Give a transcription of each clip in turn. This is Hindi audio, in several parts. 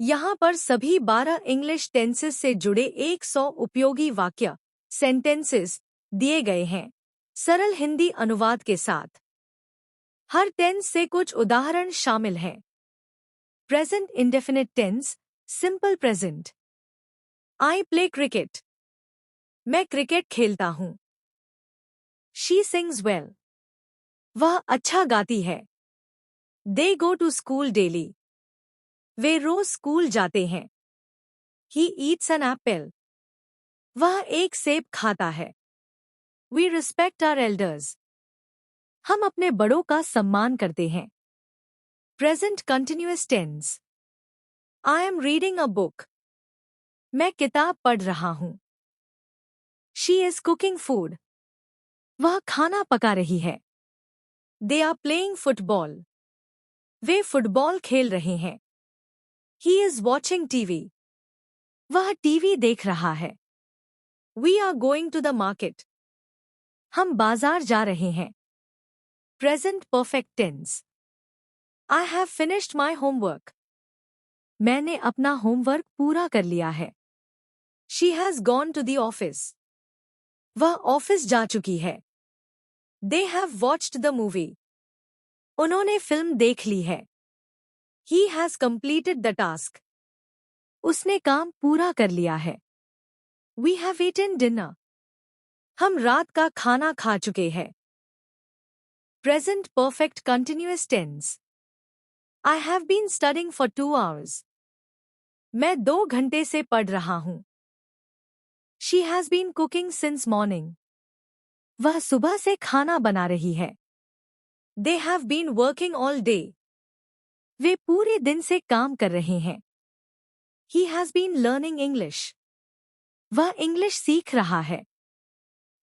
यहाँ पर सभी 12 इंग्लिश टेंसेस से जुड़े 100 उपयोगी वाक्य सेंटेंसेस दिए गए हैं, सरल हिंदी अनुवाद के साथ। हर टेंस से कुछ उदाहरण शामिल हैं। Present indefinite tense, simple present. I play cricket, मैं क्रिकेट खेलता हूँ। शी सिंग्स वेल, वह अच्छा गाती है। They go to school daily, वे रोज स्कूल जाते हैं। ही ईट्स एन एप्पल, वह एक सेब खाता है। वी रिस्पेक्ट आवर एल्डर्स, हम अपने बड़ों का सम्मान करते हैं। Present continuous tense, I am reading a book, मैं किताब पढ़ रहा हूँ। शी इज कुकिंग फूड, वह खाना पका रही है। दे आर प्लेइंग फुटबॉल, वे फुटबॉल खेल रहे हैं। ही इज वॉचिंग टीवी, वह टीवी देख रहा है। We are going to the market, हम बाजार जा रहे हैं। Present perfect tense, I have finished my homework, मैंने अपना होमवर्क पूरा कर लिया है। She has gone to the office, वह ऑफिस जा चुकी है। They have watched the movie, उन्होंने फिल्म देख ली है। He has completed the task, उसने काम पूरा कर लिया है। वी हैव ईटन डिनर, हम रात का खाना खा चुके हैं। Present perfect continuous tense, I have been studying for 2 hours, मैं 2 घंटे से पढ़ रहा हूँ। She has been cooking since morning, वह सुबह से खाना बना रही है। They have been working all day, वे पूरे दिन से काम कर रहे हैं। He has been learning English, वह इंग्लिश सीख रहा है।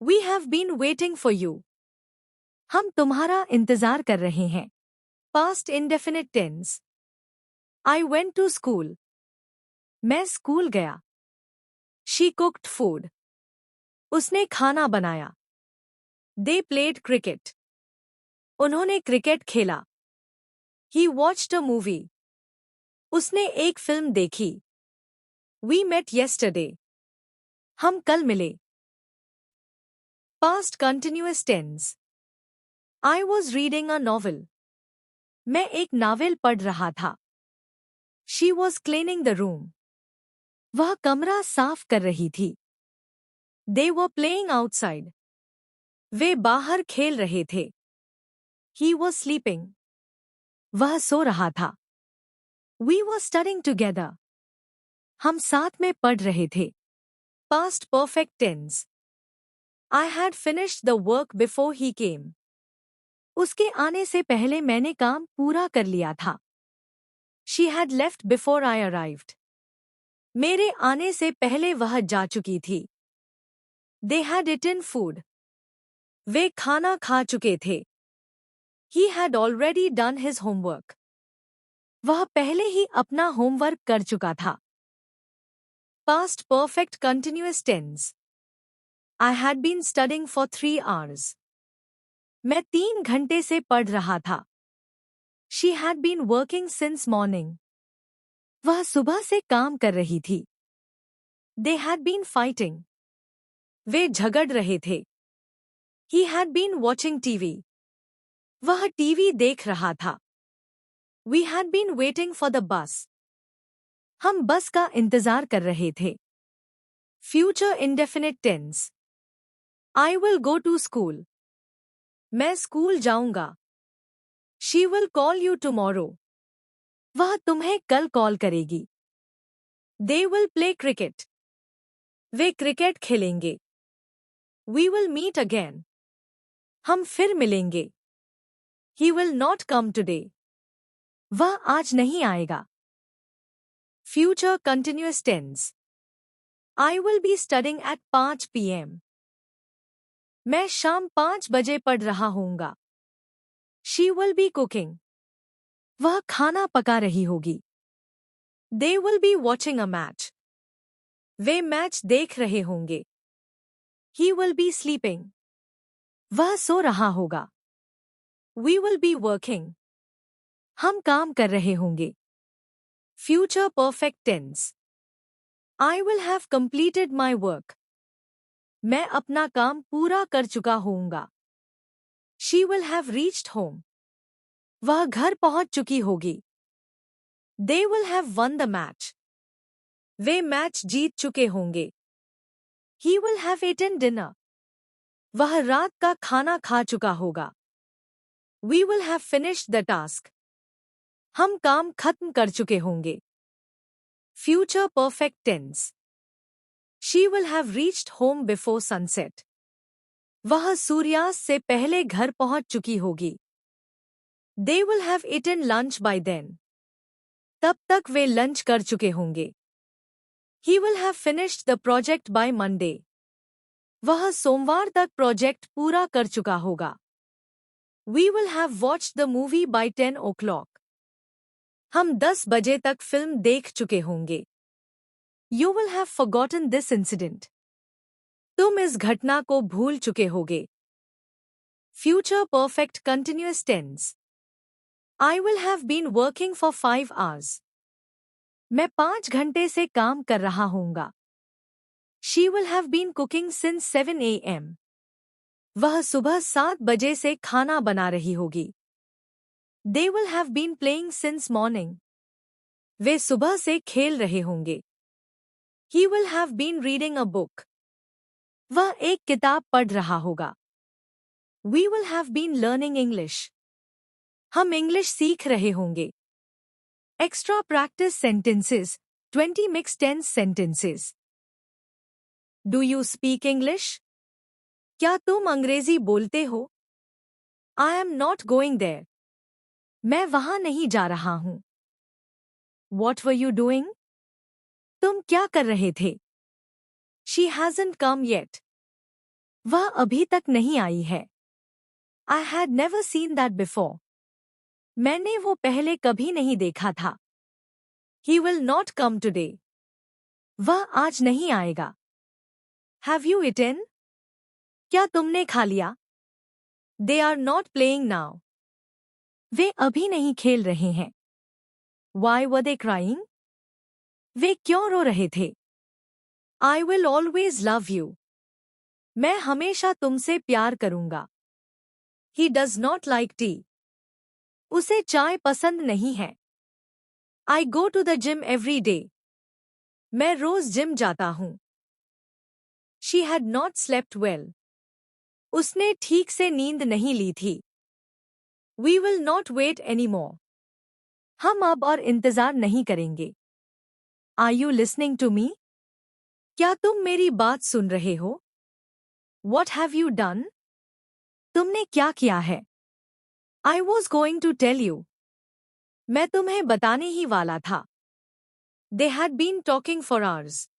We have been waiting for you, हम तुम्हारा इंतजार कर रहे हैं। Past indefinite tense, I went to school, मैं स्कूल गया। शी कुक्ड फूड, उसने खाना बनाया। दे प्लेड क्रिकेट, उन्होंने क्रिकेट खेला। ही वॉच्ड अ मूवी, उसने एक फिल्म देखी। वी मेट येस्टरडे, हम कल मिले। Past continuous tense, I was reading a novel, मैं एक नावल पढ़ रहा था। She was cleaning the room, वह कमरा साफ कर रही थी। दे वर प्लेइंग आउटसाइड, वे बाहर खेल रहे थे। ही वॉज स्लीपिंग, वह सो रहा था। वी वर स्टडिंग टुगेदर, हम साथ में पढ़ रहे थे। Past perfect tense, I had finished the work before he came, उसके आने से पहले मैंने काम पूरा कर लिया था। She had left before I arrived, मेरे आने से पहले वह जा चुकी थी। दे हैड इटन फूड, वे खाना खा चुके थे। He had already done his homework, वह पहले ही अपना होमवर्क कर चुका था। Past perfect continuous tense, I had been studying for 3 hours, मैं 3 घंटे से पढ़ रहा था। She had been working since morning, वह सुबह से काम कर रही थी। दे हैड बीन फाइटिंग, वे झगड़ रहे थे। He had been watching TV, वह टीवी देख रहा था। We had been waiting for the bus, हम बस का इंतजार कर रहे थे। Future indefinite tense, I will go to school, मैं स्कूल जाऊंगा। She will call you tomorrow, वह तुम्हें कल कॉल करेगी। दे विल प्ले क्रिकेट, वे क्रिकेट खेलेंगे। वी विल मीट अगेन, हम फिर मिलेंगे। He will not come today, वह आज नहीं आएगा। Future continuous tense, I will be studying at 5 PM, मैं शाम 5 बजे पढ़ रहा होऊंगा। शी विल बी कुकिंग, वह खाना पका रही होगी। They will be watching a match, way match देख रहे होंगे। ही विल बी स्लीपिंग, वह सो रहा होगा। वी विल बी वर्किंग, हम काम कर रहे होंगे। Future perfect tense. I will have completed my work. मैं अपना काम पूरा कर चुका होऊंगा. She will have reached home. वह घर पहुंच चुकी होगी. They will have won the match. वे मैच जीत चुके होंगे. He will have eaten dinner. वह रात का खाना खा चुका होगा. We will have finished the task. हम काम खत्म कर चुके होंगे. Future perfect tense. She will have reached home before sunset. वह सूर्यास्त से पहले घर पहुंच चुकी होगी. They will have eaten lunch by then. तब तक वे लंच कर चुके होंगे. He will have finished the project by Monday. वह सोमवार तक प्रोजेक्ट पूरा कर चुका होगा. We will have watched the movie by 10 o'clock. हम 10 बजे तक फिल्म देख चुके होंगे. You will have forgotten this incident. तुम इस घटना को भूल चुके होगे. Future perfect continuous tense. I will have been working for 5 hours. मैं 5 घंटे से काम कर रहा होऊंगा. She will have been cooking since 7 a.m. वह सुबह 7 बजे से खाना बना रही होगी. They will have been playing since morning. वे सुबह से खेल रहे होंगे. He will have been reading a book. वह एक किताब पढ़ रहा होगा. We will have been learning English. हम इंग्लिश सीख रहे होंगे. Extra practice sentences, 20 mixed tense sentences. Do you speak English? क्या तुम अंग्रेजी बोलते हो? I am not going there. मैं वहां नहीं जा रहा हूं. What were you doing? तुम क्या कर रहे थे? She hasn't come yet. वह अभी तक नहीं आई है. I had never seen that before. मैंने वो पहले कभी नहीं देखा था. He will not come today. वह आज नहीं आएगा. Have you eaten? क्या तुमने खा लिया? They are not playing now. वे अभी नहीं खेल रहे हैं. Why were they crying? वे क्यों रो रहे थे? I will always love you. मैं हमेशा तुमसे प्यार करूंगा. He does not like tea. उसे चाय पसंद नहीं है. I go to the gym every day. मैं रोज जिम जाता हूं. She had not slept well. उसने ठीक से नींद नहीं ली थी. We will not wait anymore. हम अब और इंतजार नहीं करेंगे. Are you listening to me? क्या तुम मेरी बात सुन रहे हो? What have you done? तुमने क्या किया है? I was going to tell you. मैं तुम्हें बताने ही वाला था. They had been talking for hours.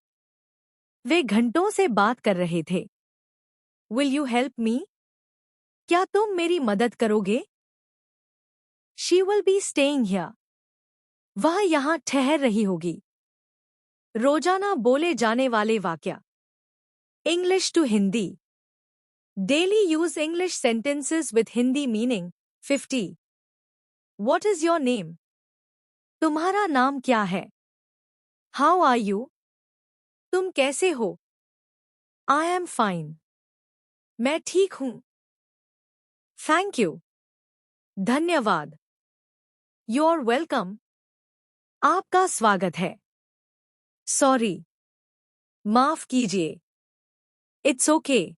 वे घंटों से बात कर रहे थे. Will you help me? क्या तुम मेरी मदद करोगे? She will be staying here. वह यहाँ ठहर रही होगी. रोजाना बोले जाने वाले वाक्य. English to Hindi. Daily use English sentences with Hindi meaning. 50. What is your name? तुम्हारा नाम क्या है? How are you? तुम कैसे हो? I am fine. मैं ठीक हूँ. Thank you. धन्यवाद. You're welcome. आपका स्वागत है. Sorry. माफ कीजिए. It's okay.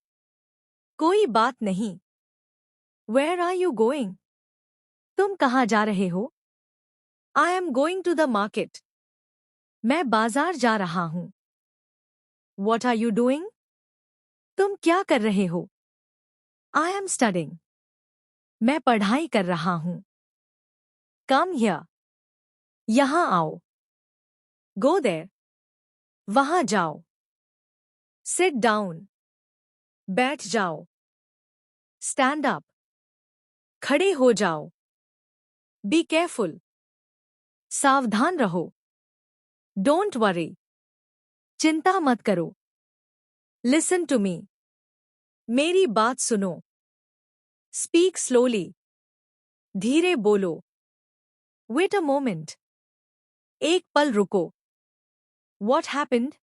कोई बात नहीं. Where are you going? तुम कहाँ जा रहे हो? I am going to the market. मैं बाजार जा रहा हूँ. What are you doing? तुम क्या कर रहे हो? I am studying. मैं पढ़ाई कर रहा हूँ. Come here. यहाँ आओ. Go there. वहाँ जाओ. Sit down. बैठ जाओ. Stand up. खड़े हो जाओ. Be careful. सावधान रहो. Don't worry. चिंता मत करो. Listen to me. मेरी बात सुनो. Speak slowly. धीरे बोलो. Wait a moment. एक पल रुको। What happened?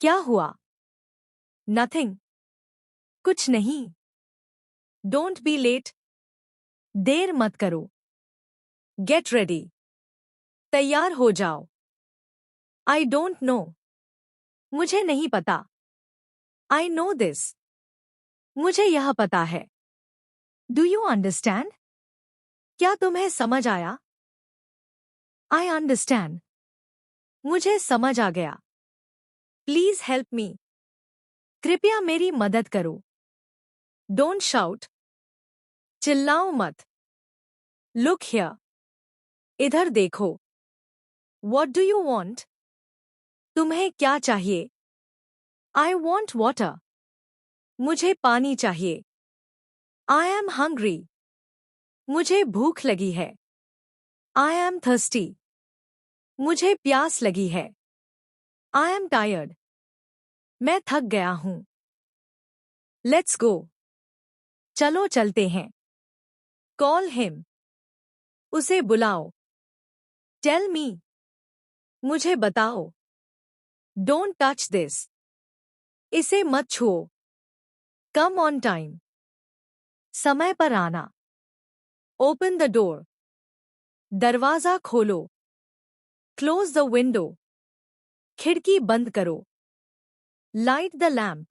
क्या हुआ? Nothing. कुछ नहीं। Don't be late. देर मत करो। Get ready. तैयार हो जाओ। I don't know. मुझे नहीं पता। I know this. मुझे यह पता है। Do you understand? क्या तुम्हें समझ आया? I understand. मुझे समझ आ गया। Please help me. कृपया मेरी मदद करो। Don't shout. चिल्लाओ मत। Look here. इधर देखो। What do you want? तुम्हें क्या चाहिए? I want water. मुझे पानी चाहिए। I am hungry. मुझे भूख लगी है। I am thirsty. मुझे प्यास लगी है। I am tired. मैं थक गया हूँ। Let's go. चलो चलते हैं। Call him. उसे बुलाओ। Tell me. मुझे बताओ। Don't touch this. इसे मत छुओ। Come on time. समय पर आना। Open the door. दरवाजा खोलो। Close the window. खिड़की बंद करो। Light the lamp.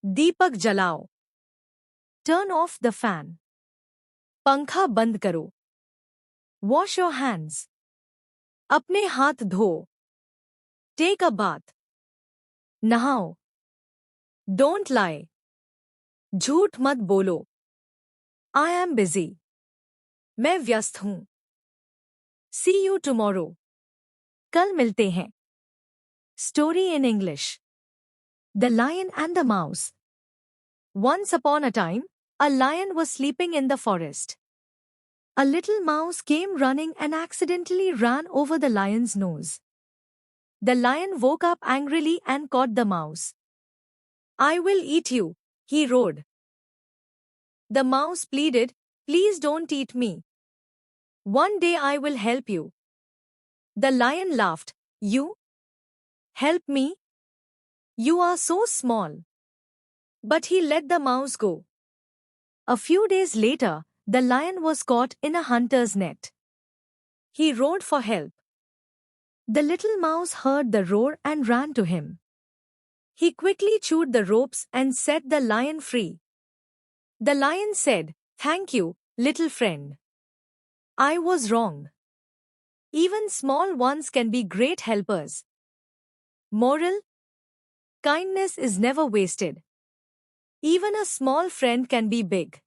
दीपक जलाओ। Turn off the fan. पंखा बंद करो। Wash your hands. अपने हाथ धो। Take a bath. नहाओ। Don't lie. झूठ मत बोलो। I am busy. मैं व्यस्त हूँ। See you tomorrow. कल मिलते हैं। Story in English. The Lion and the Mouse. Once upon a time, a lion was sleeping in the forest. A little mouse came running and accidentally ran over the lion's nose. The lion woke up angrily and caught the mouse. I will eat you, he roared. The mouse pleaded, please don't eat me. One day I will help you. The lion laughed, you? Help me? You are so small. But he let the mouse go. A few days later, the lion was caught in a hunter's net. He roared for help. The little mouse heard the roar and ran to him. He quickly chewed the ropes and set the lion free. The lion said, thank you, little friend. I was wrong. Even small ones can be great helpers. Moral: kindness is never wasted. Even a small friend can be big.